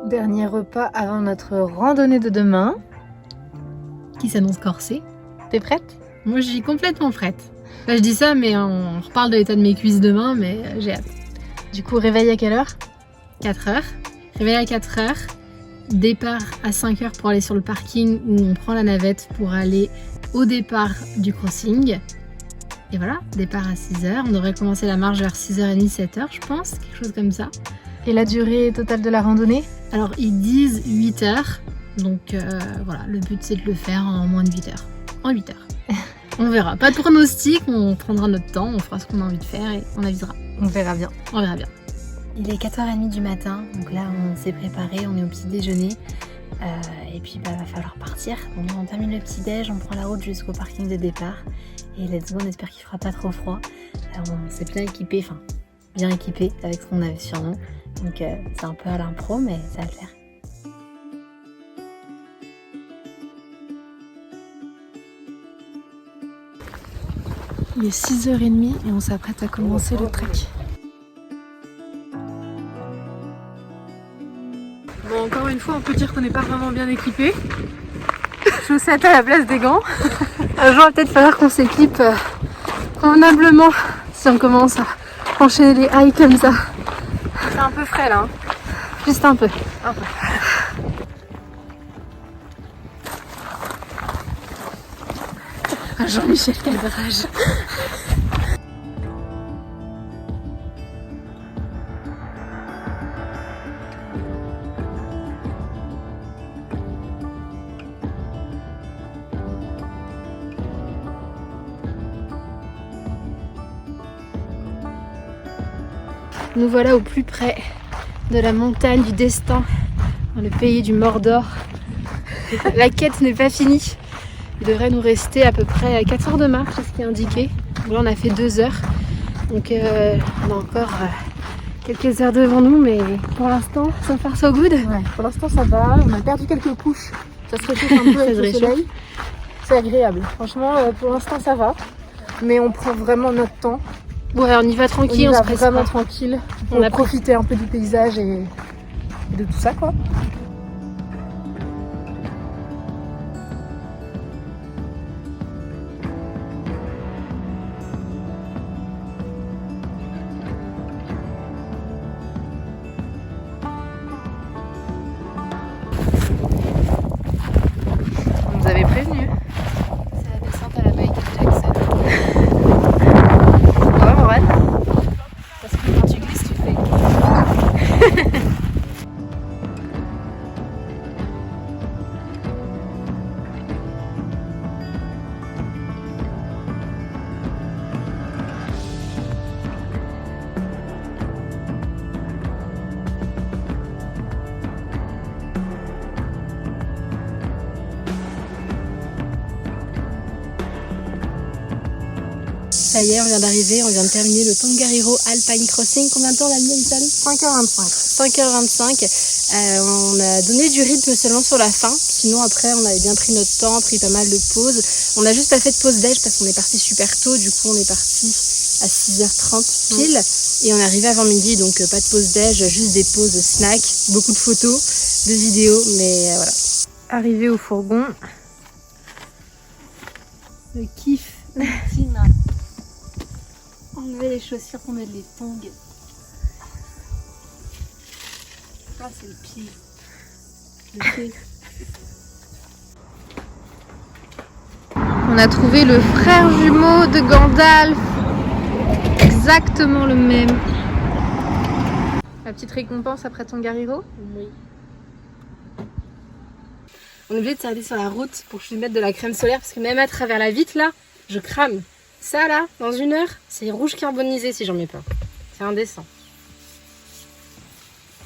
Dernier repas avant notre randonnée de demain, qui s'annonce corsée. T'es prête? Moi, je suis complètement prête. Là, je dis ça, mais on reparle de l'état de mes cuisses demain, mais j'ai hâte. Du coup, réveil à quelle heure? 4 heures. Réveil à 4 heures. Départ à 5 heures pour aller sur le parking où on prend la navette pour aller au départ du crossing. Et voilà, départ à 6 heures. On devrait commencer la marche vers 6h30, 7h, je pense, quelque chose comme ça. Et la durée totale de la randonnée? Alors, ils disent 8 heures. Donc voilà, le but c'est de le faire en moins de 8 heures. En 8 heures. On verra. Pas de pronostic, on prendra notre temps, on fera ce qu'on a envie de faire et on avisera. On verra bien. On verra bien. Il est 4h30 du matin, donc là on s'est préparé, on est au petit déjeuner. Et puis bah, va falloir partir. Donc on termine le petit déj, on prend la route jusqu'au parking de départ. Et let's go, on espère qu'il fera pas trop froid. On s'est bien équipé, enfin bien équipé avec ce qu'on avait sur nous. Donc c'est un peu à l'impro, mais ça va le faire. Il est 6h30 et on s'apprête à commencer le trek. Bon, encore une fois, on peut dire qu'on n'est pas vraiment bien équipé. Chaussettes à la place des gants. Un jour, il va peut-être falloir qu'on s'équipe convenablement si on commence à enchaîner les highs comme ça. C'est un peu frais là. Hein. Juste un peu. Un peu. Ah, Jean-Michel Cadrage. Nous voilà au plus près de la montagne du destin, dans le pays du Mordor. La quête n'est pas finie. Il devrait nous rester à peu près 4 heures de marche, c'est ce qui est indiqué. Là, on a fait 2 heures. Donc, on a encore quelques heures devant nous, mais pour l'instant, so far so good. Ouais, pour l'instant ça va. On a perdu quelques couches. Ça se réchauffe un peu avec le soleil. C'est agréable. Franchement, pour l'instant ça va. Mais on prend vraiment notre temps. Ouais, on y va tranquille, on se presse vraiment pas. tranquille. On On a a profité un peu du paysage et de tout ça quoi. On nous avait prévenu. C'est la descente à la Michael Jackson. Ouais, Morane. Parce que quand tu glisses, tu fais. Ça y est, on vient d'arriver, on vient de terminer le Tongariro Alpine Crossing. Combien de temps on a mis, Alison? 5h25. 5h25. On a donné du rythme seulement sur la fin. Sinon, après, on avait bien pris notre temps, pris pas mal de pauses. On a juste pas fait de pause déj parce qu'on est parti super tôt. Du coup, on est parti à 6h30 pile. Et on est arrivé avant midi, donc pas de pause déj, juste des pauses snack, beaucoup de photos, de vidéos, mais voilà. Arrivé au fourgon. Le kiff ultime. Enlever les chaussures pour mettre les tongs. Ça, c'est le pied. Le pied. On a trouvé le frère jumeau de Gandalf. Exactement le même. La petite récompense après Tongariro? Oui. On est obligé de s'arrêter sur la route pour que je lui mette de la crème solaire parce que même à travers la vitre là, je crame. Ça là, dans 1 heure, c'est rouge carbonisé si j'en mets pas. C'est indécent.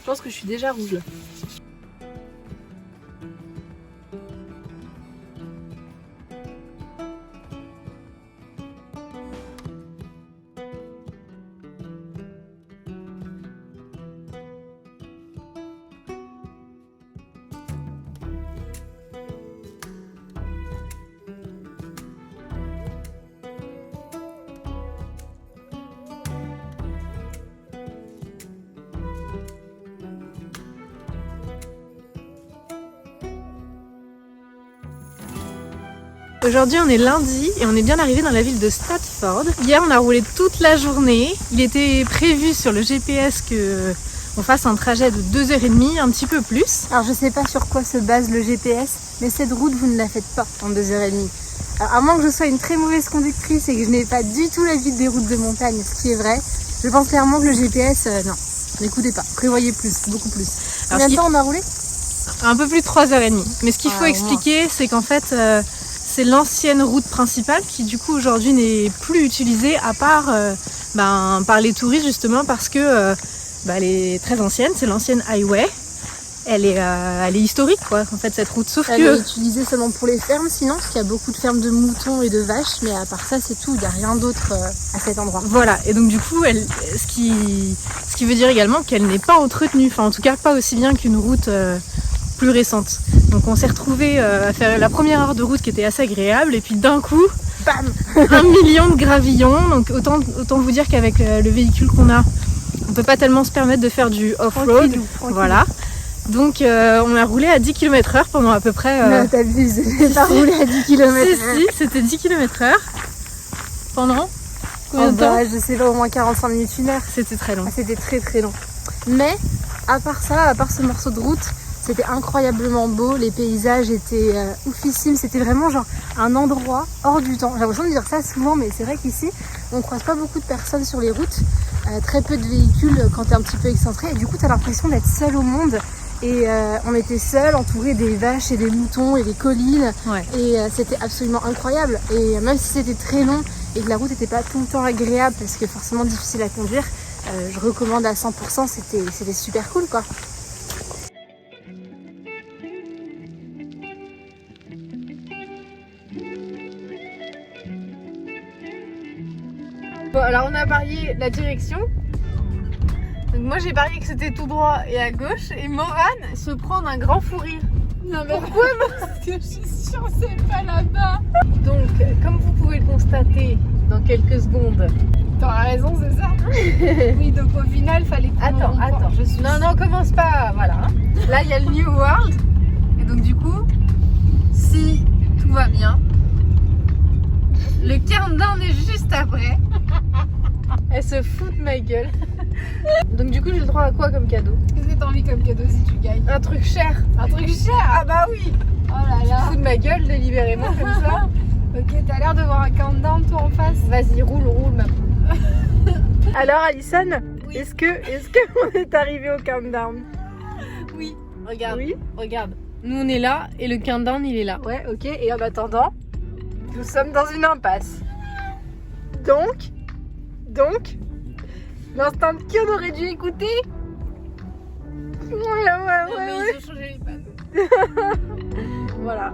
Je pense que je suis déjà rouge là. Aujourd'hui on est lundi et on est bien arrivé dans la ville de Stratford. Hier on a roulé toute la journée. Il était prévu sur le GPS qu'on fasse un trajet de 2h30, un petit peu plus. Alors je sais pas sur quoi se base le GPS, mais cette route vous ne la faites pas en 2h30. Alors, à moins que je sois une très mauvaise conductrice et que je n'ai pas du tout l'habitude des routes de montagne, ce qui est vrai, je pense clairement que le GPS, non, n'écoutez pas, prévoyez plus, beaucoup plus. Combien de temps on a roulé? Un peu plus de 3h30. Mais ce qu'il faut expliquer, c'est qu'en fait, c'est l'ancienne route principale qui du coup aujourd'hui n'est plus utilisée à part par les touristes justement parce que elle est très ancienne, c'est l'ancienne highway. Elle est historique quoi, en fait cette route, sauf elle est utilisée seulement pour les fermes sinon, parce qu'il y a beaucoup de fermes de moutons et de vaches, mais à part ça c'est tout, il n'y a rien d'autre à cet endroit. Voilà, et donc du coup, ce qui veut dire également qu'elle n'est pas entretenue, enfin en tout cas pas aussi bien qu'une route plus récente. Donc on s'est retrouvé à faire la première heure de route qui était assez agréable, et puis d'un coup, bam 1 million de gravillons, donc autant vous dire qu'avec le véhicule qu'on a, on peut pas tellement se permettre de faire du off-road, voilà. Donc on a roulé à 10 km/h pendant à peu près... Non, t'abuses, j'ai pas roulé à 10 km/h. Si, c'était 10 km/h. Pendant combien de temps? Je sais pas, au moins 45 minutes, 1 heure. C'était très long. C'était très très long. Mais à part ça, à part ce morceau de route, c'était incroyablement beau, les paysages étaient oufissimes, c'était vraiment genre un endroit hors du temps. J'ai l'impression de dire ça souvent, mais c'est vrai qu'ici, on croise pas beaucoup de personnes sur les routes, très peu de véhicules quand t'es un petit peu excentré, et du coup t'as l'impression d'être seul au monde. Et on était seuls, entourés des vaches et des moutons et des collines. Ouais. Et c'était absolument incroyable. Et même si c'était très long et que la route n'était pas tout le temps agréable parce que forcément difficile à conduire, je recommande à 100%, c'était super cool quoi. Bon, alors on a parié la direction. Donc moi j'ai parié que c'était tout droit et à gauche, et Morane se prend un grand fou rire. Non mais pourquoi? Parce que je suis sûre que c'est pas là-bas. Donc comme vous pouvez le constater dans quelques secondes. T'auras raison, c'est ça. Oui, donc au final fallait que Attends, je suis... Non, commence pas, voilà. Là il y a le New World, et donc du coup, si tout va bien, le countdown est juste après. Elle se fout de ma gueule. Donc du coup j'ai le droit à quoi comme cadeau? Qu'est-ce que t'as envie comme cadeau si tu gagnes? Un truc cher. Un truc cher? Ah bah oui. Oh là là. Tu te fous de ma gueule délibérément comme ça. Ok, t'as l'air de voir un countdown toi en face. Vas-y, roule ma poule. Alors Alison, oui. est-ce qu'on est arrivé au countdown? Oui. Regarde, regarde. Nous on est là et le countdown il est là. Ouais, ok, et en attendant, Nous sommes dans une impasse. Donc, l'instant qui on aurait dû écouter. Non mais ils ont changé les panneaux. Voilà.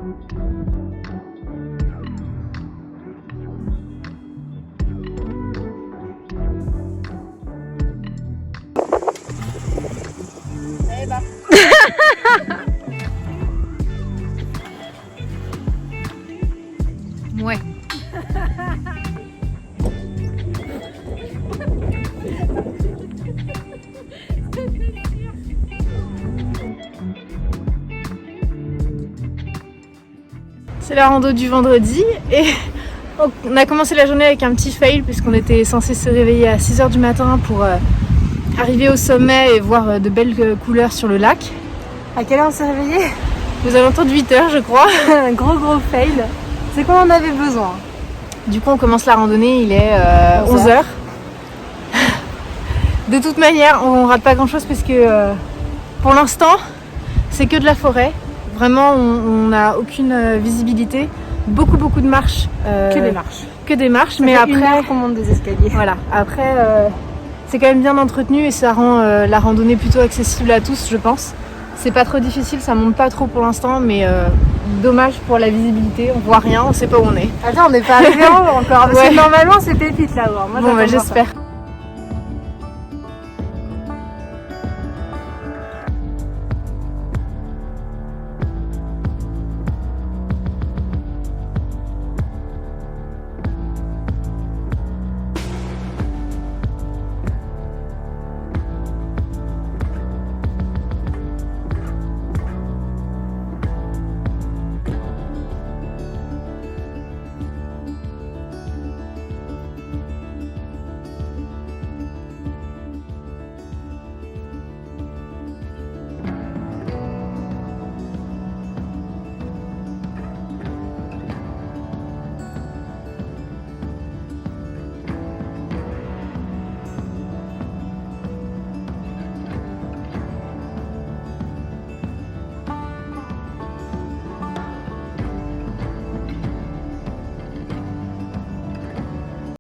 eh bah. Ouais. C'est la rando du vendredi et on a commencé la journée avec un petit fail puisqu'on était censé se réveiller à 6h du matin pour arriver au sommet et voir de belles couleurs sur le lac. À quelle heure on s'est réveillé? Aux alentours de 8h je crois. Un gros fail. C'est qu'on en avait besoin. Du coup on commence la randonnée, il est 11h. De toute manière on rate pas grand chose parce que pour l'instant c'est que de la forêt. Vraiment on n'a aucune visibilité. Beaucoup de marches. Que des marches. Ça mais fait après 1 heure qu'on monte des escaliers. Voilà, après c'est quand même bien entretenu et ça rend la randonnée plutôt accessible à tous je pense. C'est pas trop difficile, ça monte pas trop pour l'instant, mais dommage pour la visibilité, on voit rien, on sait pas où on est. Attends, on n'est pas arrivé en haut encore, parce Ouais. que normalement c'est pépite là-haut. Bon bah j'espère.